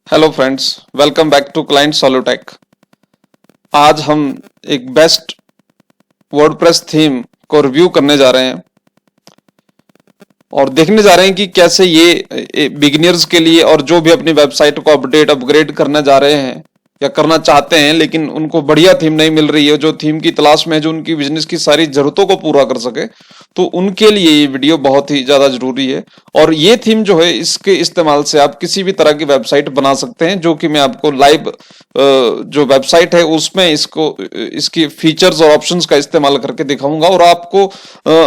Hello friends, welcome back to Client Solutech. आज हम एक बेस्ट वर्डप्रेस थीम को रिव्यू करने जा रहे हैं और देखने जा रहे हैं कि कैसे ये बिगिनर्स के लिए और जो भी अपनी वेबसाइट को अपग्रेड करने जा रहे हैं या करना चाहते हैं लेकिन उनको बढ़िया थीम नहीं मिल रही है, जो थीम की तलाश में है, जो उनकी बिजनेस की सारी जरूरतों को पूरा कर सके, तो उनके लिए ये वीडियो बहुत ही ज्यादा जरूरी है। और ये थीम जो है, इसके इस्तेमाल से आप किसी भी तरह की वेबसाइट बना सकते हैं, जो कि मैं आपको लाइव जो वेबसाइट है उसमें इसकी फीचर्स और ऑप्शंस का इस्तेमाल करके दिखाऊंगा। और आपको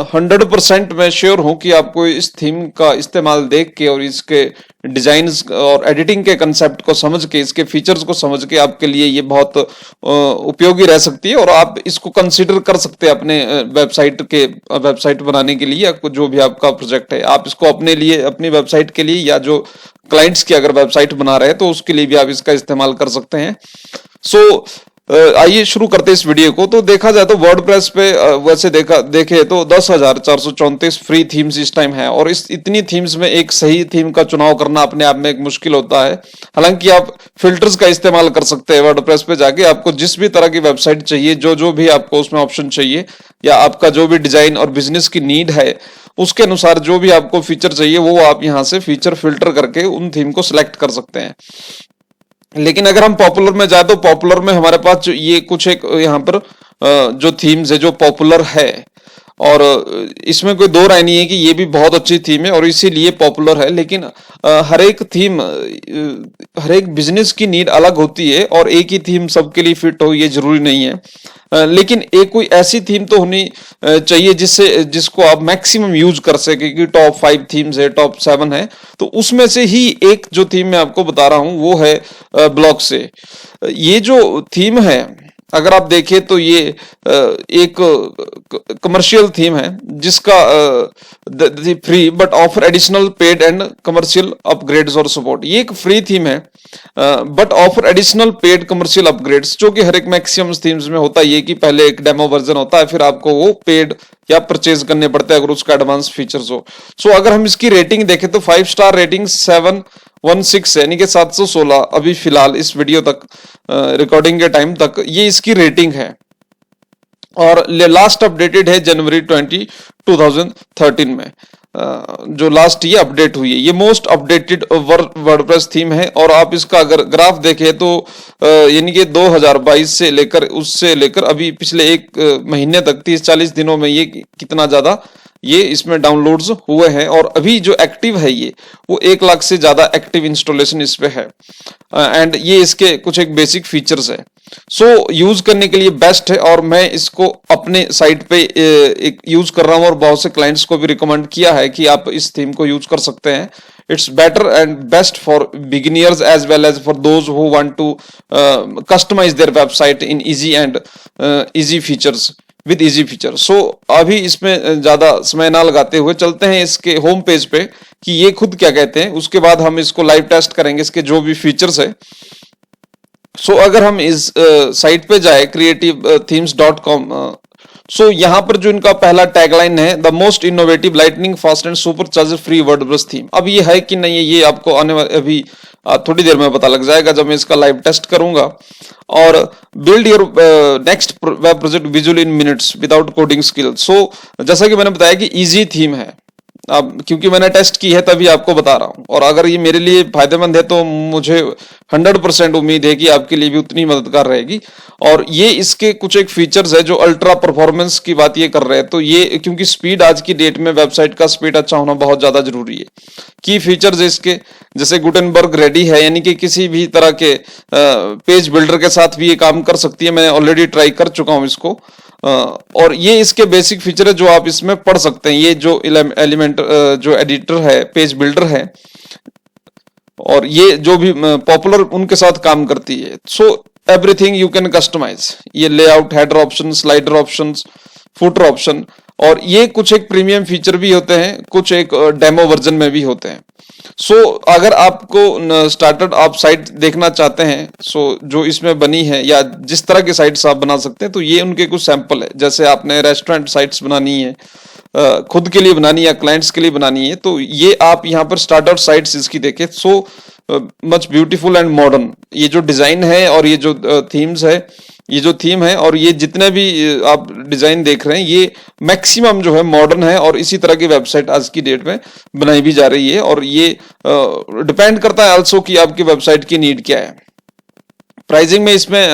100% मैं श्योर हूं कि आपको इस थीम का इस्तेमाल देख के और इसके डिजाइन्स और एडिटिंग के कंसेप्ट को समझ के, इसके फीचर्स को समझ के आपके लिए ये बहुत उपयोगी रह सकती है और आप इसको कंसीडर कर सकते हैं अपने वेबसाइट बनाने के लिए, या जो भी आपका प्रोजेक्ट है आप इसको अपने लिए, अपनी वेबसाइट के लिए, या जो क्लाइंट्स की अगर वेबसाइट बना रहे हैं तो उसके लिए भी आप इसका इस्तेमाल कर सकते हैं। आइए शुरू करते हैं इस वीडियो को। तो देखा जाए तो वर्डप्रेस पे वैसे देखे तो 10,434 फ्री थीम्स इस टाइम है, और इस इतनी थीम्स में एक सही थीम का चुनाव करना अपने आप में एक मुश्किल होता है। हालांकि आप फिल्टर्स का इस्तेमाल कर सकते हैं वर्डप्रेस पे जाके, आपको जिस भी तरह की वेबसाइट चाहिए, जो भी आपको उसमें ऑप्शन चाहिए, या आपका जो भी डिजाइन और बिजनेस की नीड है उसके अनुसार जो भी आपको फीचर चाहिए वो आप यहाँ से फीचर फिल्टर करके उन थीम को सिलेक्ट कर सकते हैं। लेकिन अगर हम पॉपुलर में जाए तो पॉपुलर में हमारे पास जो ये कुछ एक यहाँ पर जो थीम्स है जो पॉपुलर है, और इसमें कोई दो राय नहीं है कि ये भी बहुत अच्छी थीम है और इसीलिए पॉपुलर है। लेकिन हर एक थीम, हर एक बिजनेस की नीड अलग होती है और एक ही थीम सबके लिए फिट हो ये जरूरी नहीं है। लेकिन एक कोई ऐसी थीम तो होनी चाहिए जिसको आप मैक्सिमम यूज कर सके, कि टॉप 5 थीम्स है, टॉप 7 है, तो उसमें से ही एक जो थीम मैं आपको बता रहा हूं वो है ब्लॉक से। ये जो थीम है, अगर आप देखें तो ये एक कमर्शियल थीम है जिसका free but offer additional paid and commercial upgrades और सपोर्ट। ये एक फ्री थीम है but offer additional paid commercial upgrades, जो कि हर एक मैक्सिमम थीम्स में होता है कि पहले एक डेमो वर्जन होता है, फिर आपको वो पेड या परचेज करने पड़ते हैं अगर उसका एडवांस फीचर्स हो। अगर हम इसकी रेटिंग देखें तो 5 स्टार रेटिंग 716 यानी कि 716 अभी फिलहाल इस वीडियो तक, रिकॉर्डिंग के टाइम तक ये इसकी रेटिंग है, और लास्ट अपडेटेड है जनवरी 2013 में, जो लास्ट ये अपडेट हुई है। ये मोस्ट अपडेटेड वर्डप्रेस थीम है, और आप इसका अगर ग्राफ देखें तो यानी कि 2022 से लेकर अभी पिछले एक महीने तक 30-40 दिनों में ये कितना ज्यादा ये इसमें डाउनलोड्स हुए हैं, और अभी जो एक्टिव है ये वो 1 लाख से ज्यादा एक्टिव इंस्टॉलेशन इस पे है। एंड ये इसके कुछ एक बेसिक फीचर्स है, यूज करने के लिए बेस्ट है, और मैं इसको अपने साइट पे एक यूज कर रहा हूं और बहुत से क्लाइंट्स को भी रिकमेंड किया है कि आप इस थीम को यूज कर सकते हैं। It's better and best for beginners as well as for those who want to customize their website in easy and easy features with easy feature. अभी इसमें ज्यादा समय ना लगाते हुए चलते हैं इसके होम पेज पे कि ये खुद क्या कहते हैं, उसके बाद हम इसको लाइव टेस्ट करेंगे इसके जो भी फीचर्स है। अगर हम इस साइट पे जाए creativethemes.com, यहाँ पर जो इनका पहला टैगलाइन है, the most innovative lightning fast and super charger free WordPress theme. अब ये है कि नहीं ये आपको आने वाले अभी थोड़ी देर में पता लग जाएगा जब मैं इसका लाइव टेस्ट करूंगा। और build your next web project visual in minutes without coding skill. जैसा कि मैंने बताया कि इजी थीम है, अब क्योंकि मैंने टेस्ट की है तभी आपको बता रहा हूं, और अगर ये मेरे लिए फायदेमंद है तो मुझे 100% उम्मीद है कि आपके लिए भी उतनी मददगार रहेगी। और ये इसके कुछ एक फीचर्स है जो अल्ट्रा परफॉर्मेंस की बात ये कर रहे हैं, तो ये क्योंकि स्पीड आज की डेट में वेबसाइट का स्पीड अच्छा होना बहुत ज्यादा जरूरी है। की फीचर्स इसके जैसे गुटेनबर्ग रेडी है, यानी कि किसी भी तरह के पेज बिल्डर के साथ भी ये काम कर सकती है, मैं ऑलरेडी ट्राई कर चुका हूं इसको। और ये इसके बेसिक फीचर है जो आप इसमें पढ़ सकते हैं। ये जो एलिमेंट जो एडिटर है, पेज बिल्डर है, और ये जो भी पॉपुलर उनके साथ काम करती है। एवरीथिंग यू कैन कस्टमाइज, ये layout, header option, slider option, footer option, और ये कुछ एक प्रीमियम फीचर भी होते हैं, कुछ एक डेमो वर्जन में भी होते हैं। अगर आपको स्टार्टेड आप साइट देखना चाहते हैं, जो इसमें बनी है या जिस तरह की साइट्स आप बना सकते हैं, तो ये उनके कुछ सैंपल है। जैसे आपने रेस्टोरेंट साइट्स बनानी है, खुद के लिए बनानी है या क्लाइंट्स के लिए बनानी है, तो ये आप यहाँ पर स्टार्टर साइट्स इसकी देखें। Much beautiful and modern. ये जो डिजाइन है और ये जो थीम्स है, ये जो थीम है और ये जितने भी आप डिजाइन देख रहे हैं, ये मैक्सिमम जो है मॉडर्न है और इसी तरह की वेबसाइट आज की डेट में बनाई भी जा रही है। और ये डिपेंड करता है आल्सो कि आपकी वेबसाइट की नीड क्या है। प्राइसिंग में इसमें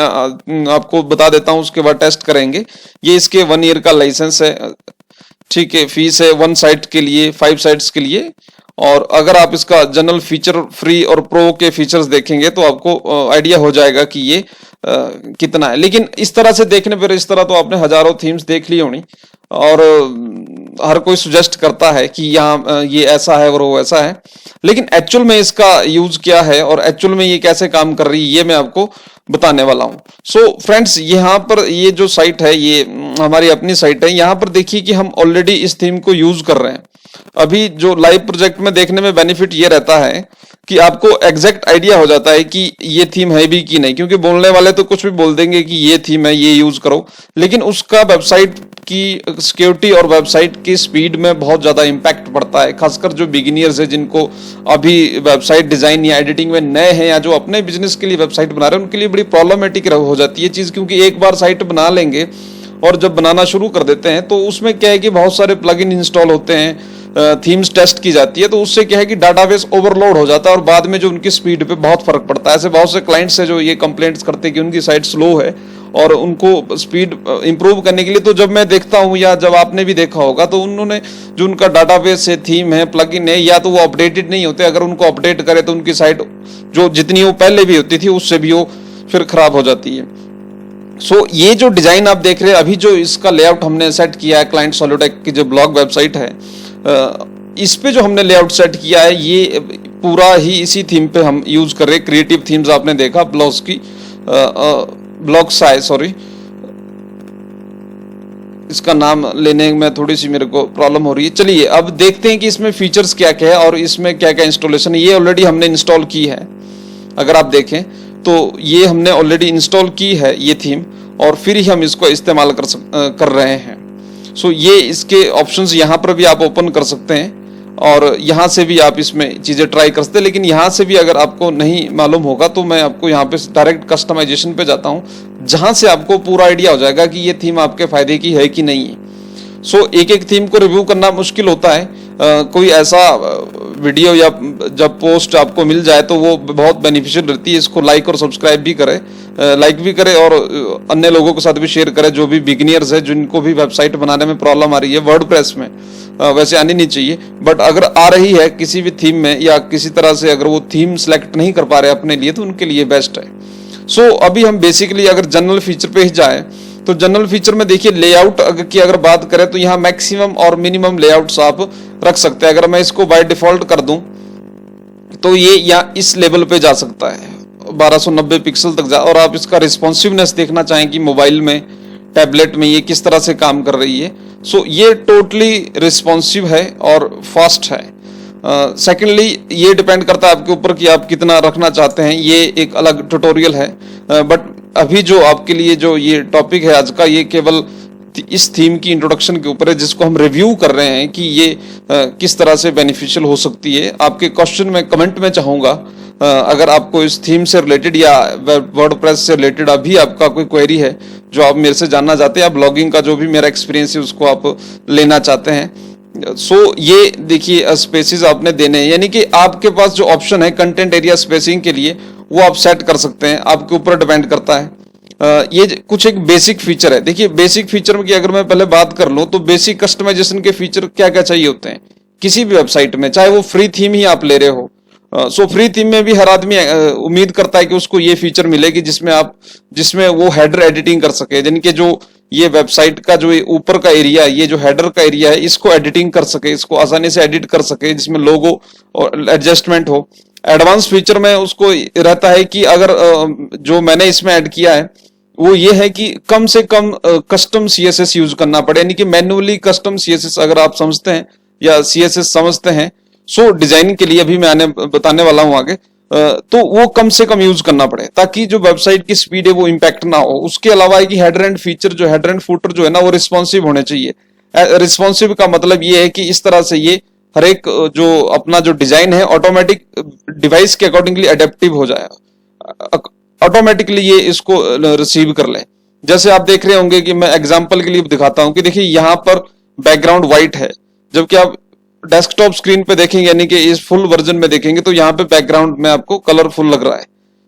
आपको बता देता हूं, उसके बाद टेस्ट करेंगे। ये इसके 1 ईयर का लाइसेंस है, ठीक है। फीस है 1 साइट के लिए, 5 साइट्स के लिए। और अगर आप इसका जनरल फीचर, फ्री और प्रो के फीचर्स देखेंगे तो आपको आइडिया हो जाएगा कि ये कितना है। लेकिन इस तरह से देखने पर, इस तरह तो आपने हजारों थीम्स देख ली होनी और हर कोई सुजेस्ट करता है कि यहाँ ये ऐसा है और वो ऐसा है, लेकिन एक्चुअल में इसका यूज क्या है और एक्चुअल में ये कैसे काम कर रही है, ये मैं आपको बताने वाला हूं। सो फ्रेंड्स, यहाँ पर ये जो साइट है, ये हमारी अपनी साइट है। यहाँ पर देखिए कि हम ऑलरेडी इस थीम को यूज कर रहे हैं। अभी जो लाइव प्रोजेक्ट में देखने में बेनिफिट ये रहता है कि आपको एग्जैक्ट आइडिया हो जाता है कि ये थीम है भी कि नहीं, क्योंकि बोलने वाले तो कुछ भी बोल देंगे कि ये थीम है, ये यूज करो, लेकिन उसका वेबसाइट की सिक्योरिटी और वेबसाइट की स्पीड में बहुत ज्यादा इंपैक्ट पड़ता है। खासकर जो बिगिनियर्स है, जिनको अभी वेबसाइट डिजाइन या एडिटिंग में नए हैं या जो अपने बिजनेस के लिए वेबसाइट बना रहे हैं, उनके लिए बड़ी प्रॉब्लमेटिक हो जाती है चीज, क्योंकि एक बार साइट बना लेंगे और जब बनाना शुरू कर देते हैं तो उसमें क्या है कि बहुत सारे प्लगइन इंस्टॉल होते हैं, थीम्स टेस्ट की जाती है, तो उससे क्या है कि डाटाबेस ओवरलोड हो जाता है और बाद में जो उनकी स्पीड पे बहुत फर्क पड़ता है। ऐसे बहुत से क्लाइंट्स है जो ये कंप्लेंट्स करते हैं कि उनकी साइट स्लो है और उनको स्पीड इंप्रूव करने के लिए, तो जब मैं देखता हूं या जब आपने भी देखा होगा, तो उन्होंने जो उनका डाटाबेस है, थीम है, प्लगइन है, या तो वो अपडेटेड नहीं होते। अगर उनको अपडेट करे तो उनकी साइट जो जितनी वो पहले भी होती थी उससे भी वो फिर खराब हो जाती है। सो ये जो डिजाइन आप देख रहे हैं, अभी जो इसका लेआउट हमने सेट किया है, क्लाइंट सोलोटेक की जो ब्लॉग वेबसाइट है, इस पे जो हमने लेआउट सेट किया है, ये पूरा ही इसी थीम पे हम यूज कर रहे हैं। क्रिएटिव थीम्स आपने देखा, ब्लॉग्स की ब्लॉग साइज, सॉरी, इसका नाम लेने में थोड़ी सी मेरे को प्रॉब्लम हो रही है। चलिए अब देखते हैं कि इसमें फीचर्स क्या क्या है और इसमें क्या क्या इंस्टॉलेशन है। ये ऑलरेडी हमने इंस्टॉल की है, अगर आप देखें तो ये हमने ऑलरेडी इंस्टॉल की है ये थीम, और फिर ही हम इसको इस्तेमाल कर रहे हैं। सो ये इसके ऑप्शंस यहाँ पर भी आप ओपन कर सकते हैं और यहाँ से भी आप इसमें चीज़ें ट्राई कर सकते हैं। लेकिन यहाँ से भी अगर आपको नहीं मालूम होगा तो मैं आपको यहाँ पे डायरेक्ट कस्टमाइजेशन पे जाता हूँ, जहाँ से आपको पूरा आइडिया हो जाएगा कि ये थीम आपके फायदे की है कि नहीं है। सो एक एक थीम को रिव्यू करना मुश्किल होता है। कोई ऐसा वीडियो या जब पोस्ट आपको मिल जाए तो वो बहुत बेनिफिशियल रहती है। इसको लाइक और सब्सक्राइब भी करें, लाइक भी करें और अन्य लोगों के साथ भी शेयर करें, जो भी बिगिनियर्स है, जिनको भी वेबसाइट बनाने में प्रॉब्लम आ रही है। वर्डप्रेस में वैसे आनी नहीं चाहिए, बट अगर आ रही है किसी भी थीम में या किसी तरह से अगर वो थीम सेलेक्ट नहीं कर पा रहे अपने लिए, तो उनके लिए बेस्ट है। सो अभी हम बेसिकली अगर जनरल फीचर पे ही जाए तो जनरल फीचर में देखिए लेआउट की अगर बात करें तो यहाँ मैक्सिमम और मिनिमम लेआउट्स आप रख सकते हैं। अगर मैं इसको बाय डिफॉल्ट कर दूं तो ये यहाँ इस लेवल पे जा सकता है, 1290 पिक्सल तक जा। और आप इसका रिस्पॉन्सिवनेस देखना चाहें कि मोबाइल में, टैबलेट में ये किस तरह से काम कर रही है। सो ये टोटली रिस्पॉन्सिव है और फास्ट है। सेकेंडली ये डिपेंड करता है आपके ऊपर कि आप कितना रखना चाहते हैं, ये एक अलग ट्यूटोरियल है। बट अभी जो आपके लिए जो ये टॉपिक है आज का, ये केवल इस थीम की इंट्रोडक्शन के ऊपर है, जिसको हम रिव्यू कर रहे हैं कि ये किस तरह से बेनिफिशियल हो सकती है। आपके क्वेश्चन में कमेंट में चाहूंगा, अगर आपको इस थीम से रिलेटेड या वर्डप्रेस से रिलेटेड अभी आपका कोई क्वेरी है जो आप मेरे से जानना चाहते हैं, या ब्लॉगिंग का जो भी मेरा एक्सपीरियंस है उसको आप लेना चाहते हैं। सो ये देखिए स्पेसिस आपने देने हैं, यानी कि आपके पास जो ऑप्शन है कंटेंट एरिया स्पेसिंग के लिए, वो आप सेट कर सकते हैं, आपके ऊपर डिपेंड करता है। ये कुछ एक बेसिक फीचर है। देखिए बेसिक फीचर में की अगर मैं पहले बात कर लूं तो बेसिक कस्टमाइजेशन के फीचर क्या क्या चाहिए होते हैं किसी भी वेबसाइट में, चाहे वो फ्री थीम ही आप ले रहे हो। सो फ्री थीम में भी हर आदमी उम्मीद करता है कि उसको ये फीचर मिलेगी जिसमें वो हेडर एडिटिंग कर सके, यानी कि जो ये वेबसाइट का जो ऊपर का एरिया है, ये जो हेडर का एरिया है, इसको एडिटिंग कर सके, इसको आसानी से एडिट कर सके, जिसमें लोगो और एडजस्टमेंट हो। एडवांस फीचर में उसको रहता है कि अगर जो मैंने इसमें ऐड किया है वो ये है कि कम से कम कस्टम सीएसएस यूज करना पड़े, यानी कि मैन्युअली कस्टम सीएसएस अगर आप समझते हैं या सीएसएस समझते हैं, सो डिजाइन के लिए अभी मैं बताने वाला हूं आगे, तो वो कम से कम यूज करना पड़े ताकि जो वेबसाइट की स्पीड है वो इम्पैक्ट ना हो। उसके अलावा है कि हेडर एंड फीचर जो हेडर एंड फुटर जो है ना, वो रिस्पॉन्सिव होने चाहिए। रिस्पॉन्सिव का मतलब ये है कि इस तरह से ये हर एक जो अपना जो डिजाइन है ऑटोमेटिक डिवाइस के अकॉर्डिंगली अडेप्टिव हो जाएगा, ऑटोमेटिकली ये इसको रिसीव कर ले। जैसे आप देख रहे होंगे कि मैं एग्जांपल के लिए दिखाता हूं कि देखिए यहां पर बैकग्राउंड व्हाइट है, जबकि आप डेस्कटॉप स्क्रीन पे देखेंगे यानी कि इस फुल वर्जन में देखेंगे तो यहाँ पे बैकग्राउंड में आपको कलरफुल लग रहा है,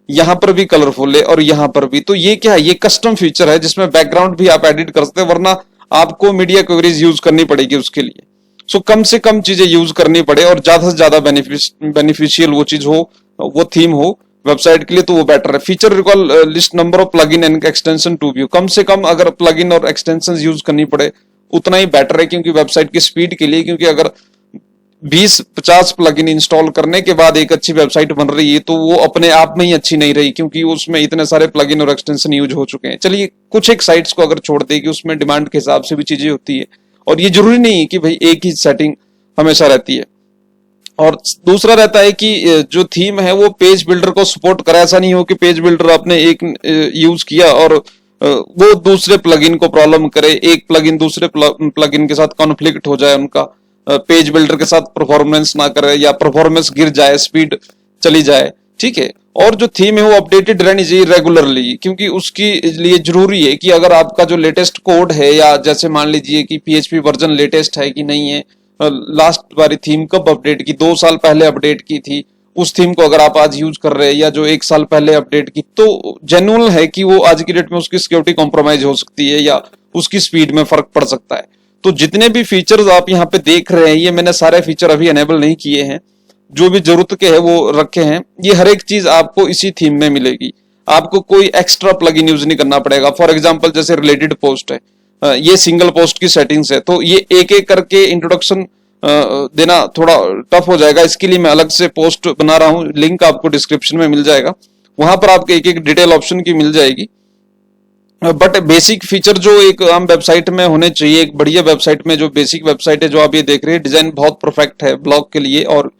यहाँ पर भी कलरफुल है और यहाँ पर भी। तो ये क्या है, ये कस्टम फीचर है जिसमें बैकग्राउंड भी आप एडिट कर सकते हैं, वरना आपको मीडिया कवरेज यूज करनी पड़ेगी उसके लिए। सो कम से कम चीजें यूज करनी पड़े और ज्यादा से ज्यादा बेनिफिशियल वो चीज हो, वो थीम हो वेबसाइट के लिए, तो वो बेटर है। Feature recall list number of plugin and extension to view, कम से कम अगर प्लगइन और एक्सटेंशन यूज करनी पड़े उतना ही बेटर है, क्योंकि वेबसाइट की स्पीड के लिए। क्योंकि अगर 20-50 प्लगइन इंस्टॉल करने के बाद एक अच्छी वेबसाइट बन रही है तो वो अपने आप में ही अच्छी नहीं रही, क्योंकि उसमें इतने सारे प्लगइन और एक्सटेंशन यूज हो चुके हैं। चलिए कुछ एक साइट्स को अगर छोड़ दे कि उसमें डिमांड के हिसाब से भी चीजें होती है, और ये जरूरी नहीं है कि भाई एक ही सेटिंग हमेशा रहती है। और दूसरा रहता है कि जो थीम है वो पेज बिल्डर को सपोर्ट करे। ऐसा नहीं हो कि पेज बिल्डर आपने एक यूज किया और वो दूसरे प्लगइन को प्रॉब्लम करे, एक प्लगइन दूसरे प्लगइन के साथ कॉन्फ्लिक्ट हो जाए, उनका पेज बिल्डर के साथ परफॉर्मेंस ना करे या परफॉर्मेंस गिर जाए, स्पीड चली जाए, ठीक है। और जो थीम है वो अपडेटेड रहनी चाहिए रेगुलरली, क्योंकि उसकी लिए जरूरी है कि अगर आपका जो लेटेस्ट कोड है, या जैसे मान लीजिए कि पीएचपी वर्जन लेटेस्ट है कि नहीं है, लास्ट वाली थीम कब अपडेट की, 2 साल पहले अपडेट की थी, उस थीम को अगर आप आज यूज कर रहे हैं, या जो 1 साल पहले अपडेट की, तो जेन्युइन है कि वो आज की डेट में उसकी सिक्योरिटी कॉम्प्रोमाइज हो सकती है या उसकी स्पीड में फर्क पड़ सकता है। तो जितने भी फीचर्स आप यहाँ पे देख रहे हैं, ये मैंने सारे फीचर अभी एनेबल नहीं किए हैं, जो भी जरूरत के है वो रखे हैं। ये हर एक चीज आपको इसी थीम में मिलेगी, आपको कोई एक्स्ट्रा प्लगइन यूज नहीं करना पड़ेगा। फॉर एग्जांपल जैसे रिलेटेड पोस्ट है, ये सिंगल पोस्ट की सेटिंग्स है, तो ये एक एक करके इंट्रोडक्शन देना थोड़ा टफ हो जाएगा। इसके लिए मैं अलग से पोस्ट बना रहा हूं, लिंक आपको डिस्क्रिप्शन में मिल जाएगा, वहां पर आपको एक एक डिटेल ऑप्शन की मिल जाएगी। बट बेसिक फीचर जो एक आम वेबसाइट में होने चाहिए, एक बढ़िया वेबसाइट में जो बेसिक वेबसाइट है जो आप ये देख रहे हैं, डिजाइन बहुत परफेक्ट है ब्लॉग के लिए और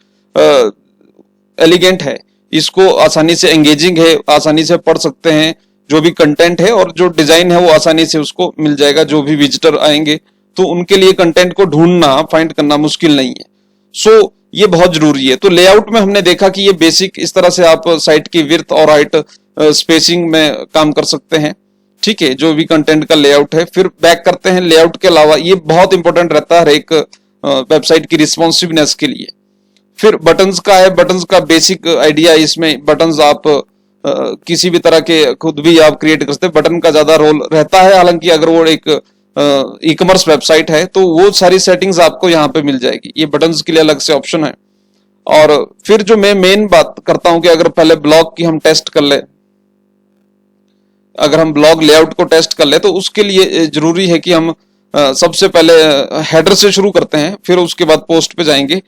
एलिगेंट है, इसको आसानी से एंगेजिंग है, आसानी से पढ़ सकते हैं जो भी कंटेंट है, और जो डिजाइन है वो आसानी से उसको मिल जाएगा। जो भी विजिटर आएंगे तो उनके लिए कंटेंट को ढूंढना, फाइंड करना मुश्किल नहीं है। सो ये बहुत जरूरी है। तो लेआउट में हमने देखा कि ये बेसिक इस तरह से आप साइट की विड्थ और हाइट स्पेसिंग में काम कर सकते हैं, ठीक है, जो भी कंटेंट का लेआउट है। फिर बैक करते हैं, लेआउट के अलावा ये बहुत इंपॉर्टेंट रहता है हर एक वेबसाइट की रिस्पॉन्सिवनेस के लिए। फिर बटन्स का है, बटन्स का बेसिक आइडिया, इसमें बटन्स आप किसी भी तरह के खुद भी आप क्रिएट कर सकते हैं, बटन का ज्यादा रोल रहता है। हालांकि अगर वो एक ई कॉमर्स वेबसाइट है तो वो सारी सेटिंग्स आपको यहाँ पे मिल जाएगी, ये बटन्स के लिए अलग से ऑप्शन है। और फिर जो मैं मेन बात करता हूं कि अगर पहले ब्लॉग की हम टेस्ट कर ले, अगर हम ब्लॉग लेआउट को टेस्ट कर ले तो उसके लिए जरूरी है कि हम सबसे पहले हेडर से शुरू करते हैं, फिर उसके बाद पोस्ट पे जाएंगे।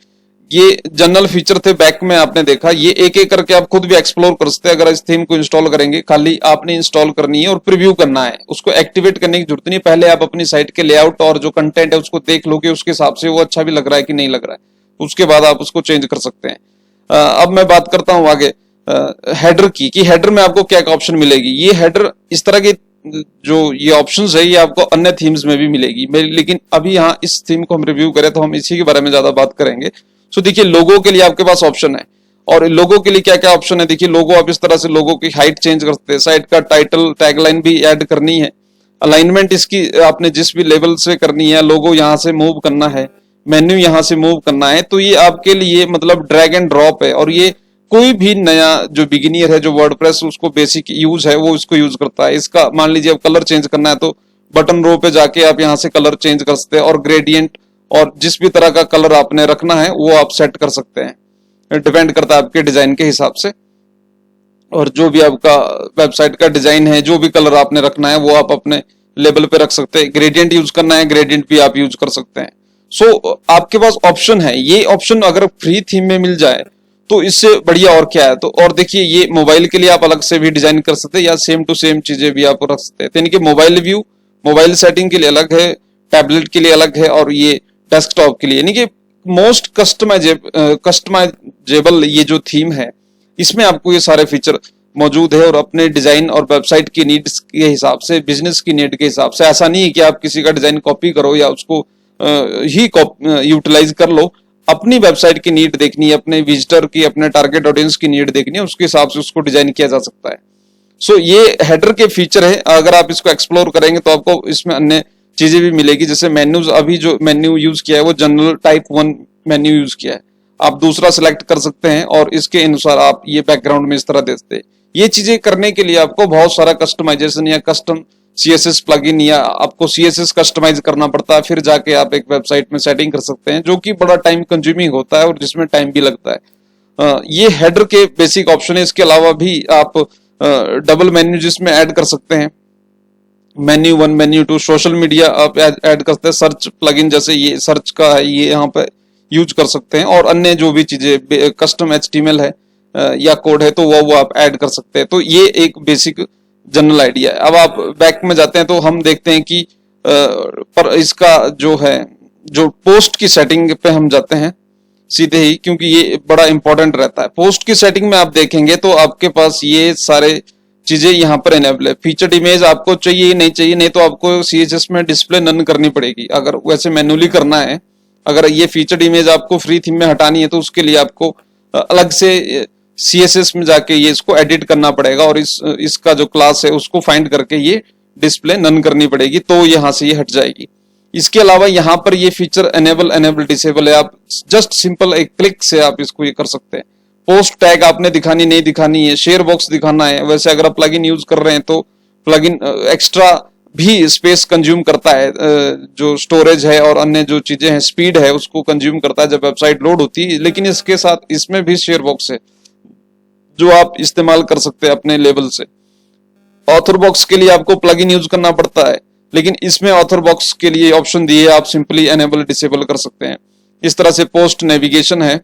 ये जनरल फीचर थे, बैक में आपने देखा, ये एक एक करके आप खुद भी एक्सप्लोर कर सकते हैं। अगर इस थीम को इंस्टॉल करेंगे, खाली आपने इंस्टॉल करनी है और प्रीव्यू करना है, उसको एक्टिवेट करने की जरूरत नहीं। पहले आप अपनी साइट के लेआउट और जो कंटेंट है उसको देख लो कि उसके हिसाब से वो अच्छा भी लग रहा है कि नहीं लग रहा है, उसके बाद आप उसको चेंज कर सकते हैं। अब मैं बात करता हूं आगे हेडर की, कि हेडर में आपको क्या ऑप्शन मिलेगी। ये हेडर इस तरह की जो ये ऑप्शंस है ये आपको अन्य थीम्स में भी मिलेगी, लेकिन अभी यहाँ इस थीम को हम रिव्यू करें तो हम इसी के बारे में ज्यादा बात करेंगे। सो देखिए, लोगो के लिए आपके पास ऑप्शन है, और लोगो के लिए क्या क्या ऑप्शन है। देखिए, लोगो आप इस तरह से लोगो की हाइट चेंज कर सकते हैं, साइट का टाइटल, टैगलाइन भी ऐड करनी है, अलाइनमेंट इसकी आपने जिस भी लेवल से करनी है, लोगो यहाँ से मूव करना है, मेन्यू यहाँ से मूव करना है। तो ये आपके लिए मतलब ड्रैग एंड ड्रॉप है, और ये कोई भी नया जो बिगिनियर है, जो वर्डप्रेस उसको बेसिक यूज है वो इसको यूज करता है। इसका मान लीजिए अब कलर चेंज करना है तो बटन रो पे जाके आप यहाँ से कलर चेंज कर सकते हैं, और ग्रेडियंट और जिस भी तरह का कलर आपने रखना है वो आप सेट कर सकते हैं, डिपेंड करता है आपके डिजाइन के हिसाब से। और जो भी आपका वेबसाइट का डिजाइन है, जो भी कलर आपने रखना है वो आप अपने लेवल पे रख सकते हैं। ग्रेडियंट यूज करना है, ग्रेडियंट भी आप यूज कर सकते हैं। सो आपके पास ऑप्शन है, ये ऑप्शन अगर फ्री थीम में मिल जाए तो इससे बढ़िया और क्या है। तो और देखिए, ये मोबाइल के लिए आप अलग से भी डिजाइन कर सकते हैं, या सेम टू सेम चीजें भी आप रख सकते हैं। यानी कि मोबाइल व्यू, मोबाइल सेटिंग के लिए अलग है, टैबलेट के लिए अलग है, और ये डेस्कटॉप के लिए। यानी कि मोस्ट कस्टमाइजेबल ये जो थीम है, इसमें आपको ये सारे फीचर मौजूद है, और अपने डिजाइन और वेबसाइट की नीड्स के हिसाब से, बिजनेस की नीड के हिसाब से। ऐसा नहीं है कि आप किसी का डिजाइन कॉपी करो या उसको ही यूटिलाइज कर लो, अपनी वेबसाइट की नीड देखनी है, अपने विजिटर की, अपने टारगेट ऑडियंस की नीड देखनी है, उसके हिसाब से उसको डिजाइन किया जा सकता है। सो ये हेडर के फीचर है, अगर आप इसको एक्सप्लोर करेंगे तो आपको इसमें अन्य चीजें भी मिलेगी, जैसे मेन्यूज, अभी जो मेन्यू यूज किया है वो जनरल टाइप 1 मेन्यू यूज किया है, आप दूसरा सिलेक्ट कर सकते हैं और इसके अनुसार आप ये बैकग्राउंड में इस तरह देते हैं। ये चीजें करने के लिए आपको बहुत सारा कस्टमाइजेशन या कस्टम सीएसएस प्लगइन या आपको सीएसएस कस्टमाइज करना पड़ता है, फिर जाके आप एक वेबसाइट में सेटिंग कर सकते हैं, जो कि बड़ा टाइम कंज्यूमिंग होता है और जिसमें टाइम भी लगता है। ये हेडर के बेसिक ऑप्शन है। इसके अलावा भी आप डबल मेन्यू जिसमें ऐड कर सकते हैं, मेन्यू 1 मेन्यू 2, सोशल मीडिया आप ऐड करते हैं, सर्च प्लगइन जैसे ये सर्च का है ये यहाँ पे यूज कर सकते हैं, और अन्य जो भी चीजें कस्टम एचटीएमएल है या कोड है तो वो आप ऐड कर सकते हैं। तो ये एक बेसिक जनरल आइडिया है। अब आप बैक में जाते हैं तो हम देखते हैं कि पर इसका जो है, जो पोस्ट की सेटिंग पे हम जाते हैं सीधे ही, क्योंकि ये बड़ा इंपॉर्टेंट रहता है। पोस्ट की सेटिंग में आप देखेंगे तो आपके पास ये सारे चीजें यहाँ पर एनेबल है। फीचर्ड इमेज आपको चाहिए नहीं चाहिए, नहीं तो आपको सीएचएस में डिस्प्ले नन करनी पड़ेगी, अगर वैसे मैन्युअली करना है। अगर ये फीचर्ड इमेज आपको फ्री थीम में हटानी है तो उसके लिए आपको अलग से सीएसएस में जाके ये इसको एडिट करना पड़ेगा, और इसका जो क्लास है उसको फाइंड करके ये डिस्प्ले नन करनी पड़ेगी, तो यहां से ये हट जाएगी। इसके अलावा यहाँ पर ये फीचर एनेबल डिसेबल है, आप जस्ट सिंपल एक क्लिक से आप इसको ये कर सकते हैं। पोस्ट टैग आपने दिखानी नहीं दिखानी है, शेयर बॉक्स दिखाना है। वैसे अगर आप प्लगइन यूज कर रहे हैं तो प्लगइन एक्स्ट्रा भी स्पेस कंज्यूम करता है, जो स्टोरेज है और अन्य जो चीजें हैं, स्पीड है, उसको कंज्यूम करता है जब वेबसाइट लोड होती है। लेकिन इसके साथ इसमें भी शेयर बॉक्स है जो आप इस्तेमाल कर सकते हैं अपने लेवल से। ऑथर बॉक्स के लिए आपको प्लगइन यूज करना पड़ता है, लेकिन इसमें ऑथर बॉक्स के लिए ऑप्शन दिए, आप सिंपली एनेबल डिसेबल कर सकते हैं। इस तरह से पोस्ट नेविगेशन है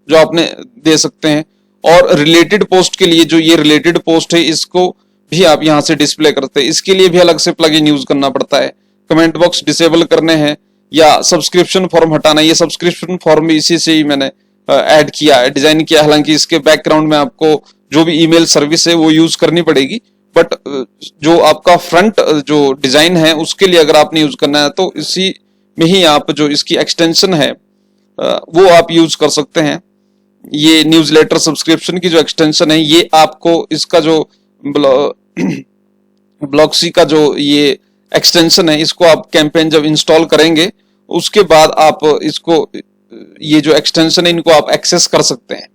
जो आपने दे सकते हैं, और रिलेटेड पोस्ट के लिए जो ये रिलेटेड पोस्ट है इसको भी आप यहां से डिस्प्ले करते हैं। इसके लिए भी अलग से प्लगइन यूज करना पड़ता है। कमेंट बॉक्स डिसेबल करने हैं या सब्सक्रिप्शन फॉर्म हटाना है, ये सब्सक्रिप्शन फॉर्म भी इसी से ही मैंने ऐड किया है, डिजाइन किया। हालांकि इसके बैकग्राउंड में आपको जो भी ईमेल सर्विस है वो यूज करनी पड़ेगी, बट जो आपका फ्रंट जो डिजाइन है उसके लिए अगर आपने यूज करना है तो इसी में ही आप जो इसकी एक्सटेंशन है वो आप यूज कर सकते हैं। ये न्यूज़लेटर सब्सक्रिप्शन की जो एक्सटेंशन है, ये आपको इसका जो ब्लॉक्सी का जो ये एक्सटेंशन है, इसको आप कैंपेन जब इंस्टॉल करेंगे उसके बाद आप इसको, ये जो एक्सटेंशन है इनको आप एक्सेस कर सकते हैं।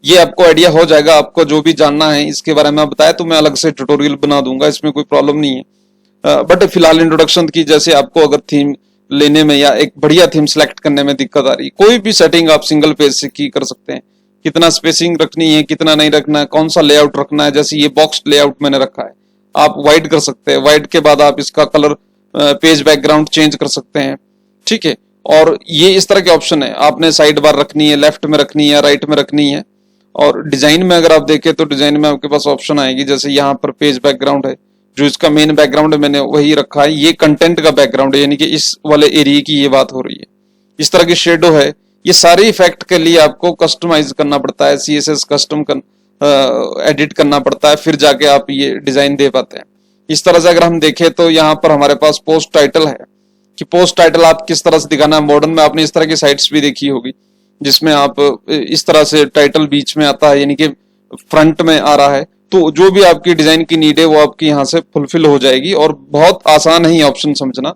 ये आपको आइडिया हो जाएगा। आपको जो भी जानना है इसके बारे में बताया तो मैं अलग से ट्यूटोरियल बना दूंगा, इसमें कोई प्रॉब्लम नहीं है। बट फिलहाल इंट्रोडक्शन की, जैसे आपको अगर थीम लेने में या एक बढ़िया थीम सेलेक्ट करने में दिक्कत आ रही, कोई भी सेटिंग आप सिंगल पेज से की कर सकते हैं। कितना स्पेसिंग रखनी है, कितना नहीं रखना है, कौन सा लेआउट रखना है। जैसे ये बॉक्स लेआउट मैंने रखा है, आप वाइड कर सकते हैं। वाइड के बाद आप इसका कलर, पेज बैकग्राउंड चेंज कर सकते हैं, ठीक है। और ये इस तरह के ऑप्शन है, आपने साइड बार रखनी है, लेफ्ट में रखनी है, राइट में रखनी है। और डिजाइन में अगर आप देखें तो डिजाइन में आपके पास ऑप्शन आएगी, जैसे यहाँ पर पेज बैकग्राउंड है, जो इसका मेन बैकग्राउंड है मैंने वही रखा है। ये कंटेंट का बैकग्राउंड है, यानी कि इस वाले एरिया की ये बात हो रही है। इस तरह की शेडो है। ये सारे इफेक्ट के लिए आपको कस्टमाइज करना पड़ता है, सीएसएस कस्टम एडिट करना पड़ता है, फिर जाके आप ये डिजाइन दे पाते हैं। इस तरह से अगर हम देखें तो यहाँ पर हमारे पास पोस्ट टाइटल है, कि पोस्ट टाइटल आप किस तरह से दिखाना है। मॉडर्न में आपने इस तरह की साइट्स भी देखी होगी जिसमें आप इस तरह से टाइटल बीच में आता है, यानी कि फ्रंट में आ रहा है। तो जो भी आपकी डिजाइन की नीड है वो आपकी यहाँ से फुलफिल हो जाएगी, और बहुत आसान है ऑप्शन समझना,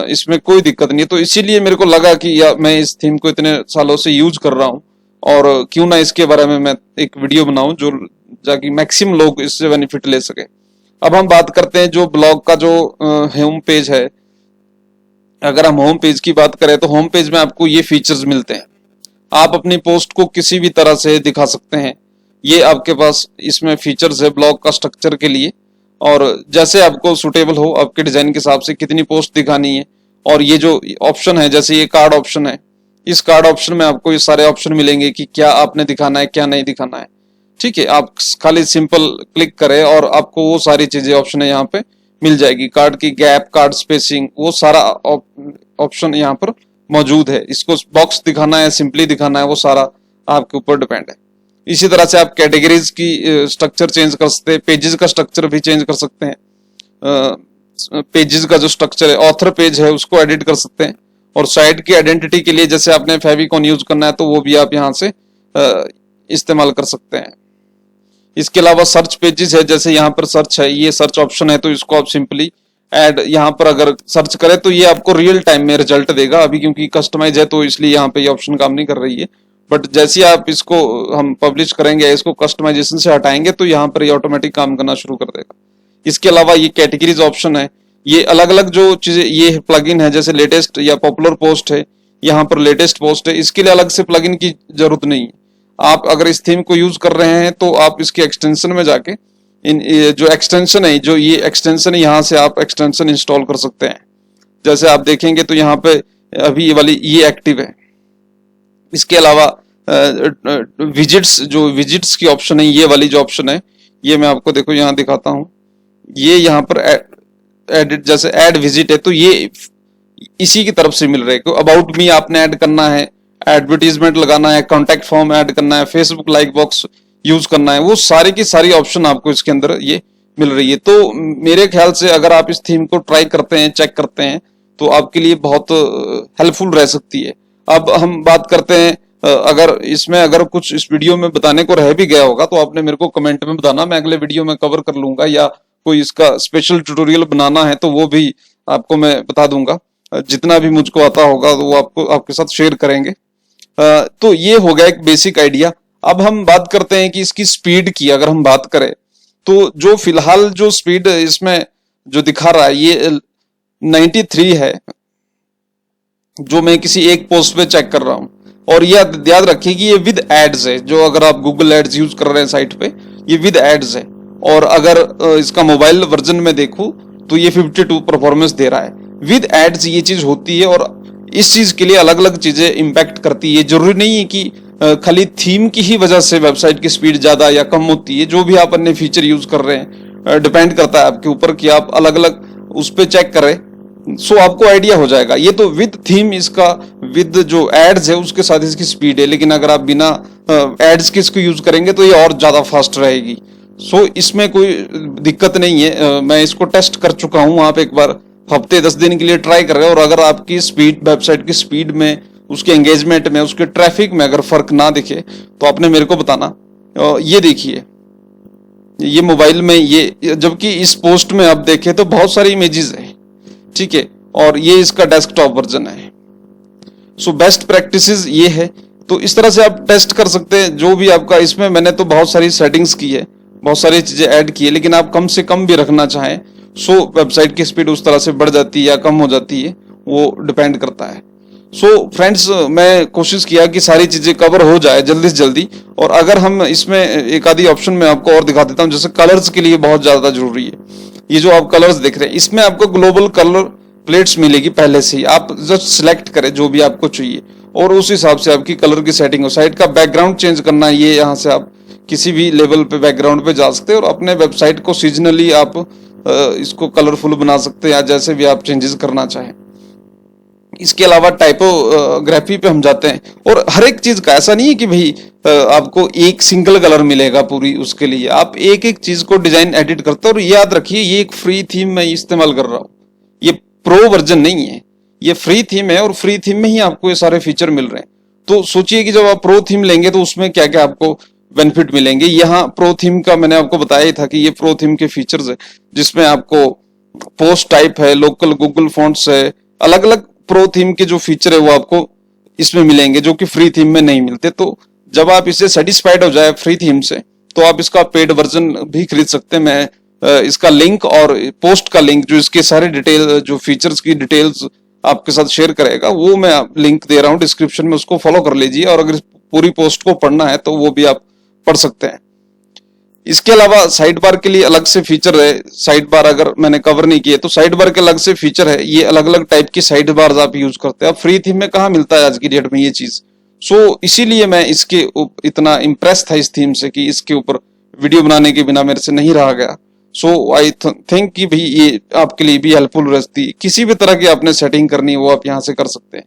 इसमें कोई दिक्कत नहीं है। तो इसीलिए मेरे को लगा कि या मैं इस थीम को इतने सालों से यूज कर रहा हूँ, और क्यों ना इसके बारे में मैं एक वीडियो बनाऊं जो जाकि मैक्सिमम लोग इससे बेनिफिट ले सके। अब हम बात करते हैं जो ब्लॉग का जो होम पेज है। अगर हम होम पेज की बात करें तो होम पेज में आपको ये फीचर्स मिलते हैं। आप अपनी पोस्ट को किसी भी तरह से दिखा सकते हैं, ये आपके पास इसमें फीचर्स है ब्लॉग का स्ट्रक्चर के लिए। और जैसे आपको सुटेबल हो आपके डिजाइन के हिसाब से कितनी पोस्ट दिखानी है। और ये जो ऑप्शन है, जैसे ये कार्ड ऑप्शन है, इस कार्ड ऑप्शन में आपको ये सारे ऑप्शन मिलेंगे कि क्या आपने दिखाना है, क्या नहीं दिखाना है, ठीक है। आप खाली सिंपल क्लिक करें और आपको वो सारी चीजें ऑप्शन है यहाँ पे मिल जाएगी। कार्ड की गैप, कार्ड स्पेसिंग, वो सारा ऑप्शन यहाँ पर मौजूद है। इसको बॉक्स दिखाना है, सिंपली दिखाना है, वो सारा आपके ऊपर डिपेंड है। इसी तरह से आप कैटेगरीज की स्ट्रक्चर चेंज कर सकते हैं, पेजेस का स्ट्रक्चर भी चेंज कर सकते हैं। पेजेस का जो स्ट्रक्चर है, ऑथर पेज है, उसको एडिट कर सकते हैं। और साइट की आइडेंटिटी के लिए जैसे आपने फेविकॉन यूज करना है तो वो भी आप यहाँ से इस्तेमाल कर सकते हैं। इसके अलावा सर्च पेजेस है, जैसे यहाँ पर सर्च है, ये सर्च ऑप्शन है तो इसको आप सिंपली ऐड यहाँ पर अगर सर्च करें तो ये आपको रियल टाइम में रिजल्ट देगा। अभी क्योंकि कस्टमाइज है तो इसलिए यहाँ पे ये ऑप्शन काम नहीं कर रही है, बट जैसे आप इसको हम पब्लिश करेंगे, इसको कस्टमाइजेशन से हटाएंगे तो यहाँ पर ये ऑटोमेटिक काम करना शुरू कर देगा। इसके अलावा ये कैटेगरीज ऑप्शन है, ये अलग अलग जो चीजें ये प्लगइन है, जैसे लेटेस्ट या पॉपुलर पोस्ट है, यहाँ पर लेटेस्ट पोस्ट है, इसके लिए अलग से प्लगइन की जरूरत नहीं है। आप अगर इस थीम को यूज कर रहे हैं तो आप इसके एक्सटेंशन में जाके इन जो एक्सटेंशन है, जो ये एक्सटेंशन है, यहाँ से आप एक्सटेंशन इंस्टॉल कर सकते हैं। जैसे आप देखेंगे तो यहाँ पे अभी ये वाली ये एक्टिव है। इसके अलावा विजिट्स, जो विजिट्स की ऑप्शन है, ये वाली जो ऑप्शन है, ये मैं आपको देखो यहाँ दिखाता हूँ। ये यहाँ पर एडिट, जैसे ऐड विजिट है तो ये इसी की तरफ से मिल रहे हैं। अबाउट मी आपने ऐड करना है, एडवर्टीजमेंट लगाना है, कॉन्टेक्ट फॉर्म ऐड करना है, फेसबुक लाइक बॉक्स यूज करना है, वो सारी की सारी ऑप्शन आपको इसके अंदर ये मिल रही है। तो मेरे ख्याल से अगर आप इस थीम को ट्राई करते हैं, चेक करते हैं, तो आपके लिए बहुत हेल्पफुल रह सकती है। अब हम बात करते हैं, अगर इसमें अगर कुछ इस वीडियो में बताने को रह भी गया होगा तो आपने मेरे को कमेंट में बताना, मैं अगले वीडियो में कवर कर लूंगा, या कोई इसका स्पेशल ट्यूटोरियल बनाना है तो वो भी आपको मैं बता दूंगा। जितना भी मुझको आता होगा तो वो आपको आपके साथ शेयर करेंगे। तो ये हो गया एक बेसिक आइडिया। अब हम बात करते हैं कि इसकी स्पीड की अगर हम बात करें तो जो फिलहाल जो स्पीड इसमें जो दिखा रहा है ये 93 है, जो मैं किसी एक पोस्ट पे चेक कर रहा हूं। और ये याद रखिए कि ये विद एड्स है, जो अगर आप गूगल एड्स यूज कर रहे हैं साइट पे, ये विद एड्स है। और अगर इसका मोबाइल वर्जन में देखूं तो ये 52 परफॉर्मेंस दे रहा है। विद एड्स ये चीज होती है और इस चीज के लिए अलग अलग चीजें इंपैक्ट करती है। जरूरी नहीं है कि खाली थीम की ही वजह से वेबसाइट की स्पीड ज्यादा या कम होती है। जो भी आप अन्य फीचर यूज कर रहे हैं डिपेंड करता है आपके ऊपर कि आप अलग अलग उस पर चेक करें, सो आपको आइडिया हो जाएगा। ये तो विद थीम इसका विद जो एड्स है उसके साथ इसकी स्पीड है, लेकिन अगर आप बिना एड्स के इसको यूज करेंगे तो ये और ज्यादा फास्ट रहेगी। सो इसमें कोई दिक्कत नहीं है। मैं इसको टेस्ट कर चुका हूं। आप एक बार हफ्ते 10 दिन के लिए ट्राई कर रहे हो और अगर आपकी स्पीड, वेबसाइट की स्पीड में, उसके एंगेजमेंट में, उसके ट्रैफिक में अगर फर्क ना दिखे तो आपने मेरे को बताना। ये देखिए, ये मोबाइल में ये, जबकि इस पोस्ट में आप देखें तो बहुत सारी इमेजेस है, ठीक है, और ये इसका डेस्कटॉप वर्जन है। सो बेस्ट प्रैक्टिसेस ये है। तो इस तरह से आप टेस्ट कर सकते हैं जो भी आपका। इसमें मैंने तो बहुत सारी सेटिंग्स की है, बहुत सारी चीजें ऐड की है, लेकिन आप कम से कम भी रखना चाहें सो वेबसाइट की स्पीड उस तरह से बढ़ जाती है या कम हो जाती है, वो डिपेंड करता है। सो फ्रेंड्स, मैं कोशिश किया कि सारी चीजें कवर हो जाए जल्दी से जल्दी। और अगर हम इसमें एक आधी ऑप्शन में आपको और दिखा देता हूं, जैसे कलर्स के लिए बहुत ज्यादा जरूरी है। ये जो आप कलर्स देख रहे हैं, इसमें आपको ग्लोबल कलर प्लेट्स मिलेगी पहले से ही। आप जस्ट सिलेक्ट करें जो भी आपको चाहिए और उस हिसाब से आपकी कलर की सेटिंग हो। साइट का बैकग्राउंड चेंज करना है, ये यहाँ से आप किसी भी लेवल पे बैकग्राउंड पे जा सकते हैं और अपने वेबसाइट को सीजनली आप इसको कलरफुल बना सकते हैं या जैसे भी आप चेंजेस करना चाहें। इसके अलावा टाइपोग्राफी पे हम जाते हैं और हर एक चीज का ऐसा नहीं है कि भाई आपको एक सिंगल कलर मिलेगा पूरी। उसके लिए आप एक एक चीज को डिजाइन एडिट करते हो। और याद रखिए, ये एक फ्री थीम मैं इस्तेमाल कर रहा हूँ, ये प्रो वर्जन नहीं है, ये फ्री थीम है और फ्री थीम में ही आपको ये सारे फीचर मिल रहे हैं। तो सोचिए कि जब आप प्रो थीम लेंगे तो उसमें क्या क्या आपको बेनिफिट मिलेंगे। यहाँ प्रो थीम का मैंने आपको बताया ही था कि ये प्रो थीम के फीचर्स है, जिसमें आपको पोस्ट टाइप है, लोकल गूगल फॉन्ट्स है, अलग अलग प्रो थीम के जो फीचर है वो आपको इसमें मिलेंगे जो कि फ्री थीम में नहीं मिलते। तो जब आप इससे सेटिस्फाइड हो जाए फ्री थीम से तो आप इसका पेड वर्जन भी खरीद सकते हैं। मैं इसका लिंक और पोस्ट का लिंक, जो इसके सारे डिटेल, जो फीचर्स की डिटेल्स आपके साथ शेयर करेगा, वो मैं लिंक दे रहा हूँ डिस्क्रिप्शन में, उसको फॉलो कर लीजिए। और अगर पूरी पोस्ट को पढ़ना है तो वो भी आप पढ़ सकते हैं। इसके अलावा साइड बार के लिए अलग से फीचर है। साइड बार अगर मैंने कवर नहीं किए तो साइड बार के अलग से फीचर है। ये अलग अलग टाइप की साइड बार आप यूज करते हैं। अब फ्री थीम में कहाँ मिलता है आज की डेट में ये चीज। सो इसीलिए मैं इसके इतना इम्प्रेस था इस थीम से कि इसके ऊपर वीडियो बनाने के बिना मेरे से नहीं रहा गया। सो आई थिंक कि भाई ये आपके लिए भी हेल्पफुल रहती। किसी भी तरह की आपने सेटिंग करनी है वो आप यहाँ से कर सकते हैं,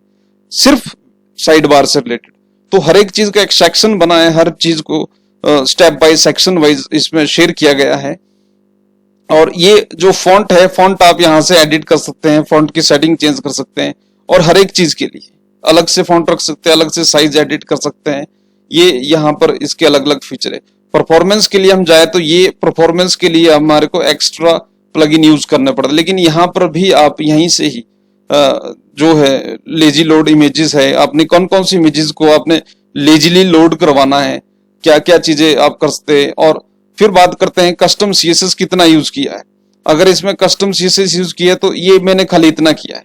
सिर्फ साइड बार से रिलेटेड। तो हर एक चीज का एक सेक्शन बना है, हर चीज को स्टेप बाय सेक्शन वाइज इसमें शेयर किया गया है। और ये जो फॉन्ट है, फॉन्ट आप यहाँ से एडिट कर सकते हैं, फॉन्ट की सेटिंग चेंज कर सकते हैं। और हर एक चीज के लिए अलग से फॉन्ट रख सकते हैं, अलग से साइज एडिट कर सकते हैं। ये यहाँ पर इसके अलग अलग फीचर है। परफॉर्मेंस के लिए हम जाए तो ये परफॉर्मेंस के लिए हमारे को एक्स्ट्रा प्लगइन यूज करना पड़ता है, लेकिन यहाँ पर भी आप यहीं से ही जो है लेजी लोड इमेजेस है, आपने कौन कौन सी इमेजेस को आपने लेजीली लोड करवाना है, क्या क्या चीजें आप कर सकते हैं। और फिर बात करते हैं कस्टम सीएसएस कितना यूज किया है। अगर इसमें कस्टम सीएसएस यूज किया तो ये मैंने खाली इतना किया है,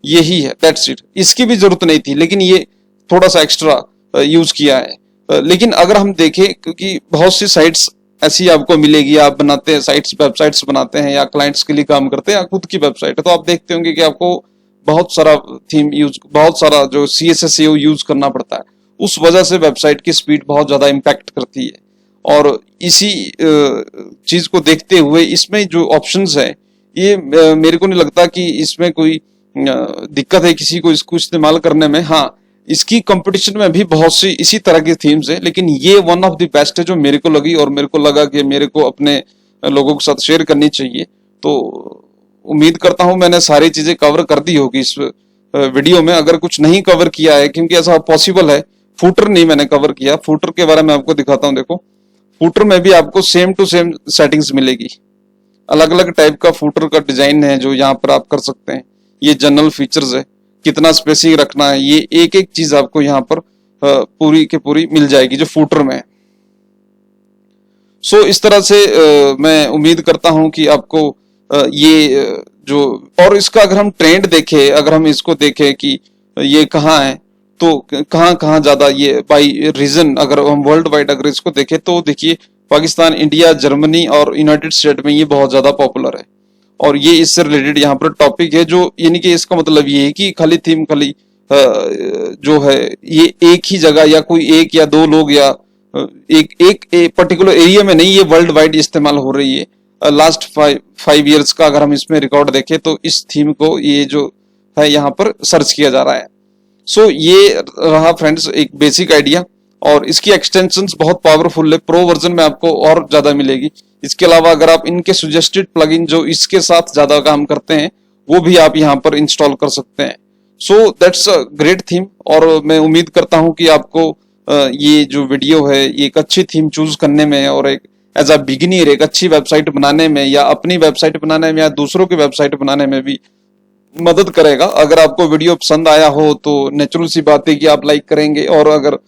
यही है, दैट्स इट। इसकी भी जरूरत नहीं थी, लेकिन ये थोड़ा सा एक्स्ट्रा यूज किया है। लेकिन अगर हम देखें, क्योंकि बहुत सी साइट्स ऐसी आपको मिलेगी, आप बनाते हैं साइट्स, वेबसाइट्स बनाते हैं या क्लाइंट्स के लिए काम करते हैं या खुद की वेबसाइट है, तो आप देखते होंगे कि आपको बहुत सारा थीम यूज, बहुत सारा जो सीएसएस है वो यूज करना पड़ता है। उस वजह से वेबसाइट की स्पीड बहुत ज्यादा इम्पैक्ट करती है। और इसी चीज को देखते हुए इसमें जो ऑप्शंस है, ये मेरे को नहीं लगता कि इसमें कोई दिक्कत है किसी को इसको इस्तेमाल करने में। हाँ, इसकी कंपटीशन में भी बहुत सी इसी तरह की थीम्स है, लेकिन ये वन ऑफ द बेस्ट है जो मेरे को लगी, और मेरे को लगा कि मेरे को अपने लोगों के साथ शेयर करनी चाहिए। तो उम्मीद करता हूं मैंने सारी चीजें कवर कर दी होगी इस वीडियो में। अगर कुछ नहीं कवर किया है, क्योंकि ऐसा पॉसिबल है, फूटर नहीं मैंने कवर किया, फूटर के बारे में आपको दिखाता हूं। देखो, फूटर में भी आपको सेम टू सेम सेटिंग्स मिलेगी। अलग अलग टाइप का फूटर का डिजाइन है जो यहाँ पर आप कर सकते हैं। ये जनरल फीचर्स है, कितना स्पेसिंग रखना है, ये एक एक चीज आपको यहाँ पर पूरी के पूरी मिल जाएगी जो फूटर में है। सो इस तरह से मैं उम्मीद करता हूं कि आपको ये जो, और इसका अगर हम ट्रेंड देखें, अगर हम इसको देखें कि ये कहाँ है, तो कहाँ कहाँ ज्यादा ये बाई रीजन, अगर हम वर्ल्ड वाइड अगर इसको देखें तो देखिए पाकिस्तान, इंडिया, जर्मनी और यूनाइटेड स्टेट में ये बहुत ज्यादा पॉपुलर है। और ये इससे रिलेटेड यहाँ पर टॉपिक है, जो यानी कि इसका मतलब ये है कि खाली थीम खाली जो है ये एक ही जगह या कोई एक या दो लोग या एक पर्टिकुलर एरिया में नहीं, ये वर्ल्ड वाइड इस्तेमाल हो रही है। लास्ट 5 ईयर्स का अगर हम इसमें रिकॉर्ड देखें तो इस थीम को ये जो है यहाँ पर सर्च किया जा रहा है। सो ये रहा फ्रेंड्स एक बेसिक आइडिया, और इसकी एक्सटेंशंस बहुत पावरफुल है। प्रो वर्जन में आपको और ज्यादा मिलेगी। इसके अलावा अगर आप इनके सजेस्टेड प्लगइन जो इसके साथ ज्यादा काम करते हैं वो भी आप यहाँ पर इंस्टॉल कर सकते हैं। So that's a great theme, और मैं उम्मीद करता हूँ कि आपको ये जो वीडियो है ये एक अच्छी थीम चूज करने में और एक एज अ बिगिनियर एक अच्छी वेबसाइट बनाने में या अपनी वेबसाइट बनाने में या दूसरों की वेबसाइट बनाने में भी मदद करेगा। अगर आपको वीडियो पसंद आया हो तो नेचुरल सी बात है कि आप लाइक करेंगे, और अगर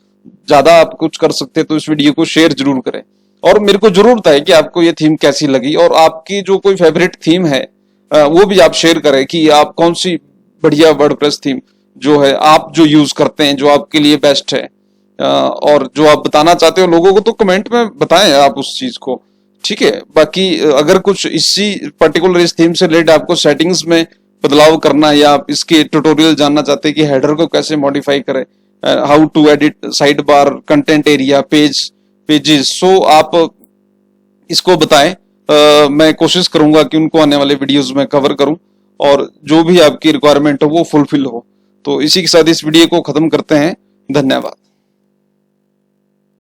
ज्यादा आप कुछ कर सकते तो इस वीडियो को शेयर जरूर करें। और मेरे को जरूर बताएं कि आपको ये थीम कैसी लगी, और आपकी जो कोई फेवरेट थीम है वो भी आप शेयर करें कि आप कौन सी बढ़िया वर्डप्रेस थीम जो है आप जो यूज करते हैं, जो आपके लिए बेस्ट है, और जो आप बताना चाहते हो लोगों को तो कमेंट में बताएं आप उस चीज को, ठीक है। बाकी अगर कुछ इसी पर्टिकुलर इस थीम से रिलेटेड आपको सेटिंग्स में बदलाव करना है या आप इसके ट्यूटोरियल जानना चाहते हैं कि हेडर को कैसे मॉडिफाई करें, how to edit sidebar, content area, pages, so आप इसको बताएं। मैं कोशिश करूंगा कि उनको आने वाले वीडियोस में कवर करूं और जो भी आपकी रिक्वायरमेंट हो वो फुलफिल हो। तो इसी के साथ इस वीडियो को खत्म करते हैं। धन्यवाद।